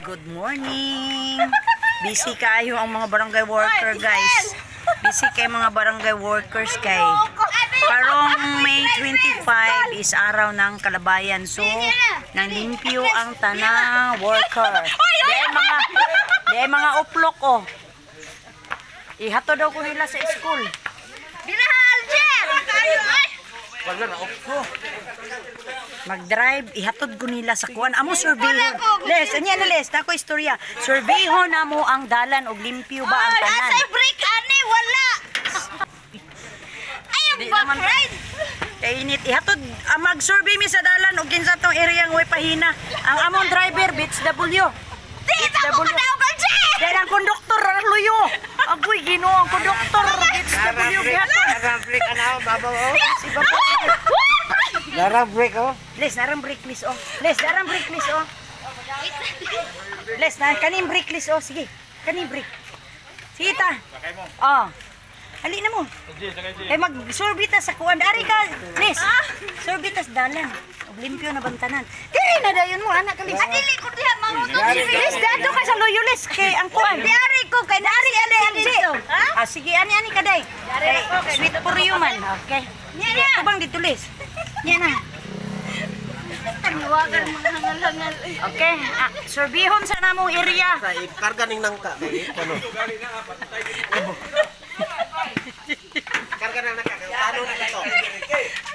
Good morning. Busy kayo ang mga barangay worker, guys. Busy kay mga barangay workers kay karong May 25 is araw ng Kalabayan. So, nanglimpyo ang tanang worker. Dahil mga uplok ko. Ihato daw ko nila sa school. Mag-drive, ihatod ko nila sa kuwan. Amo surveyhon. Les, anya na les, dako istorya. Surveyhon na mo ang dalan og limpyo ba ang tanan. Asay break ani wala. Ayong back-ride. Kay init ihatod mag-survey mi sa dalan og kinsa tong area nga way pahina. Ang among driver BHW. Dito ko kadawgan siya. Dahil ang konduktor ang luyo. Agoy Ginoo ang konduktor BHW gihatod. Narang-break ana babaw oh. Si baba. Narang-break oh. Les, narang break please oh. Les, narang break please oh. Les, na kaning break please oh. Sige, kaning break. Sige ta. Oh. Ali na mo. Eh mag-sorbita sa kuan. Dari ka, Les. Sorbita sa dalan. Og limpyo na bantanan. Dili na dayon mo anak ka Les. Adili ko diha mamoto Les, dato ka sa loyo Les kay ang kuan. Diari ko kay nari ani dito. Ah, sige ani kaday. Sweet for you man. Okay. Nya. Kubang dito Les. Nya na. Paniwagan mga hangal-hangal. Okay, sorbihon sa namong area. Sa karga ning nangka kay ano. Karga nang nangka kay ano na to.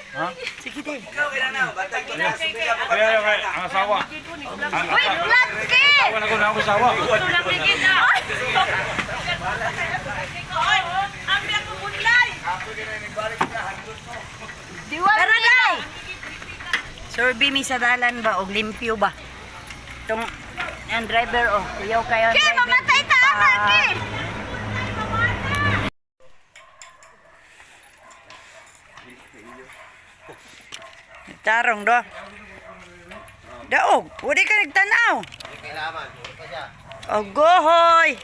Ha? Sige din. Ayo, ang asawa. Uy, ulat ke. Tawa na ko na ako asawa. Tulak ni kita. Oy, ambi ako bunlay. Tara day! Survey mi sa dalan ba og limpyo ba? Tong ang driver oh, kuyaw kayo ang Ke driver. mamatay ta anak ke. Tarong do. Daog, wala ka nagtanaw. Kailangan pa siya. Oh, gohoy.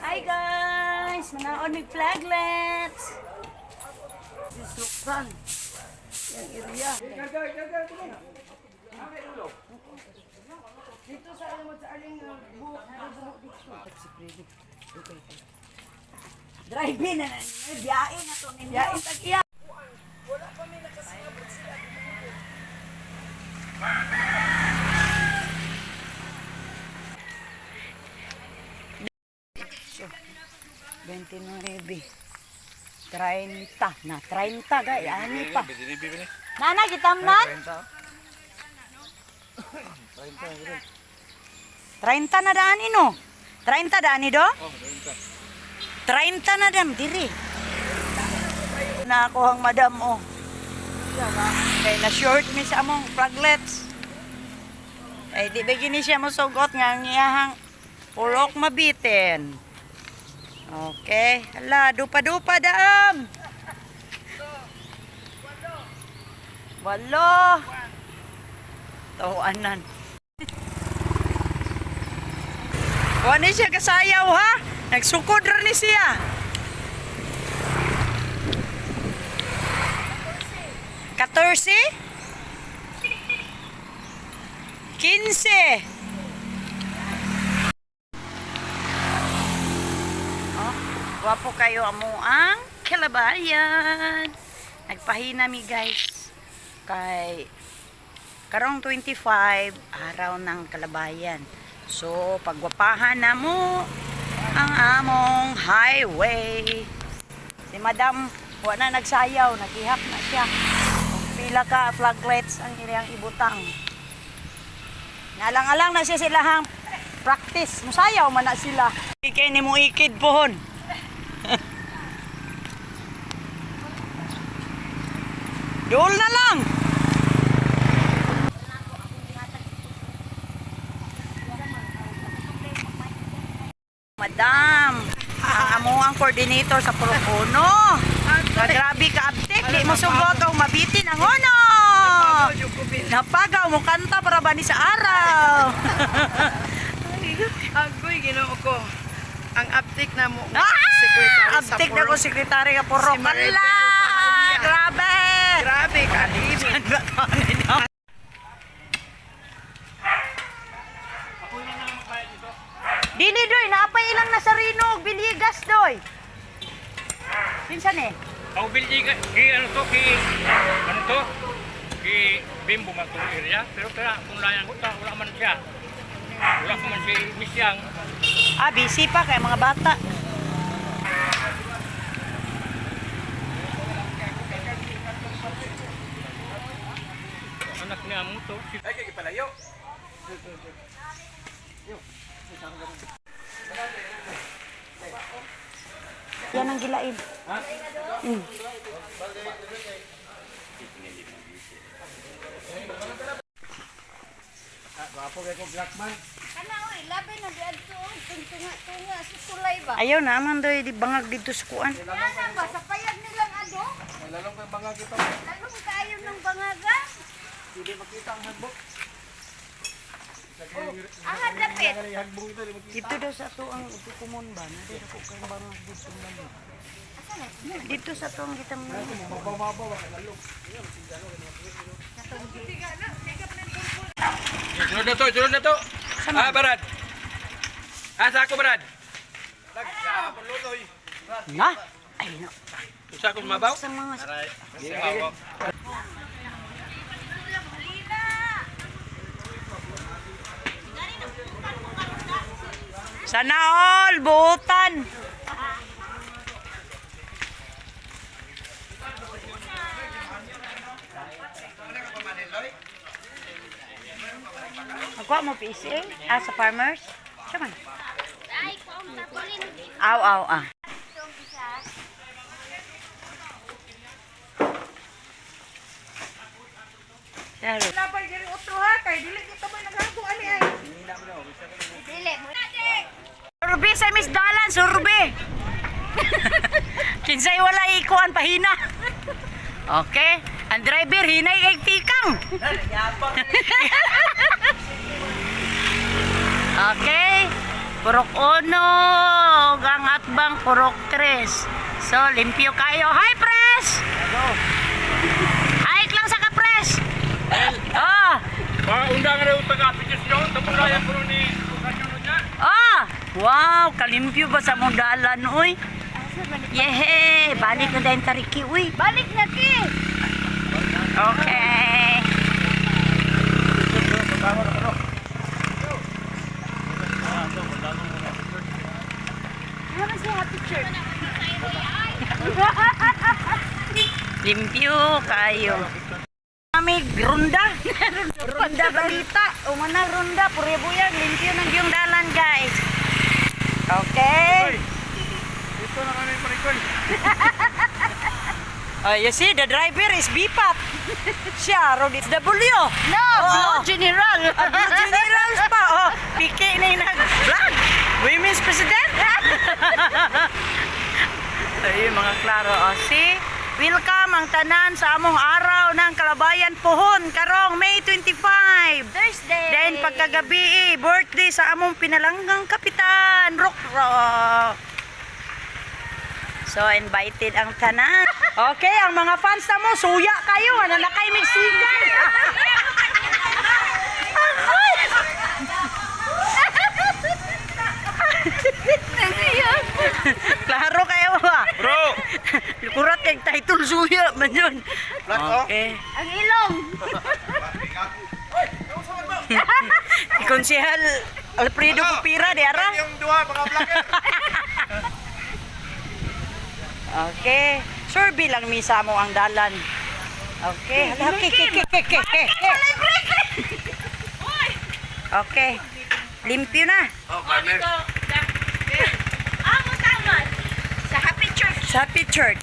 Hi guys! Manaon may flaglets! Sisuksan! Yung area. Dito sa alam sa aling buhok dito. Drive-in na biyain na to. Biyain tagya. Wala pa may nakasabot sila. 29. 30 na 30 gay ani pa. Nana gitamnan? 30 na daan ino. 30 daan ni do? 30 na dam diri. Na ako ang madam oh. Kay na short mi sa among flaglets. Ay di ba gini siya mosugot nga ang iyahang pulok mabitin. Okay. Hala, dupa-dupa daam. Walo. Tawanan. Kuha ni siya kasayaw ha. Nagsukod rin ni siya. 14? 15? Wapo kayo amo ang Kalabayan. Nagpahina mi guys. Kay karong 25 araw ng Kalabayan. So pagwapahan na mo ang among highway. Si Madam wala na nagsayaw, naghihap na siya. Pila ka flaglets ang iyang ibutang. Nalang-alang na siya silahang practice. Musayaw man na sila. Ikay ni mo ikid pohon. Dul na lang. Madam, ang amo ang coordinator sa Purok-Uno. Grabe ka, Aptik. Di mo sugod o mabitin ang uno. Napagaw mo kanta para ba ni sa araw. Agoy, ginoo ko. Ang uptick na mo. Ah! Aptik na ko sekretary ka Purok. Si Maribel. Ala! Grabe! Grabe, kalibin. Dili doy, naapay ilang nasa Rinog, Biligas doy. Pinsan eh. Ang bilji ano to, ki Bimbo man itong area, pero kung layang ko wala man siya. Wala ko man si Misyang. Ah, busy pa kay mga bata. Anak niya mo to. Ay, kaya palayo. Yan ang gilain. Mm. Kana oy, labi na di adto. Tunga-tunga sa tulay ba? Ayaw na man doy di bangag dito sa kuan. Kana ba sa payag nilang ado? Lalong kang bangag ito. Lalong kaayo ng bangaga. Hindi makita ang handbook. Ang hadapit. Ang handbook ito, di makita. Dito daw sa to ang tukumon ba na dito ko kay bangag dito man. Dito sa to ang gitam. Mababaw, lalong. Sunod na to. Ah, Barad. Asa ako, Barad? Na. Ay no. Sa ako mabaw? Sa mga Sana all buutan. Ako mo PC sa farmers. Saman. Ay, kom na kulin. Aw aw ah. Saro. Labay diri otro ha, kay dili kita ba naghago ani ay. Dili mo. Surbe sa Miss Dalan, surbe. Kinsay wala ikuan pahina. Okay, ang driver hinay kay tikang. Okay, Purok-Uno, ang atbang Purok-3. So, limpyo kayo. Hi, press! Hike lang sa ka-press. Oh, Undangan na yung taga-petisyon, tapos layang ko ni Kukanyon niya. ah, wow, kalimpyo ba sa mong dalan, uy? Yehe, balik na dahil tariki, uy. Balik na ki. Okay. Ano si Happy Church? Limpyo kayo. Kami ronda. Ronda balita. Umana ronda. Puri-buyag. Limpyo ng yung dalan, guys. Okay. Ito na kami parikon. You see, the driver is Bipat. Siya, road is W. No, Oh. Blue General. Blue Generals pa. Oh, piki na yung nag-vlog. Women's President. Ay, mga klaro. Oh, see? Welcome ang tanan sa among araw ng Kalabayan Puhon. Karong May 25. Thursday. Then pagkagabi, birthday sa among pinalanggang kapitan, Rock Rock. So, invited ang tanan. Okay, ang mga fans na mo, suya kayo. Ano na kayo Mexican? Klaro kayo ba? Bro! Kurat kay title suya man yun. Okay. Ang ilong. Konsehal Alfredo Pupira di ara. Yung duha, mga vlogger. Okay. Survey lang misa mo ang dalan. Okay. Hala, ke. Okay. Limpyo na. Oh, partner. Amo tama. Sa Happy Church. Sa Happy Church.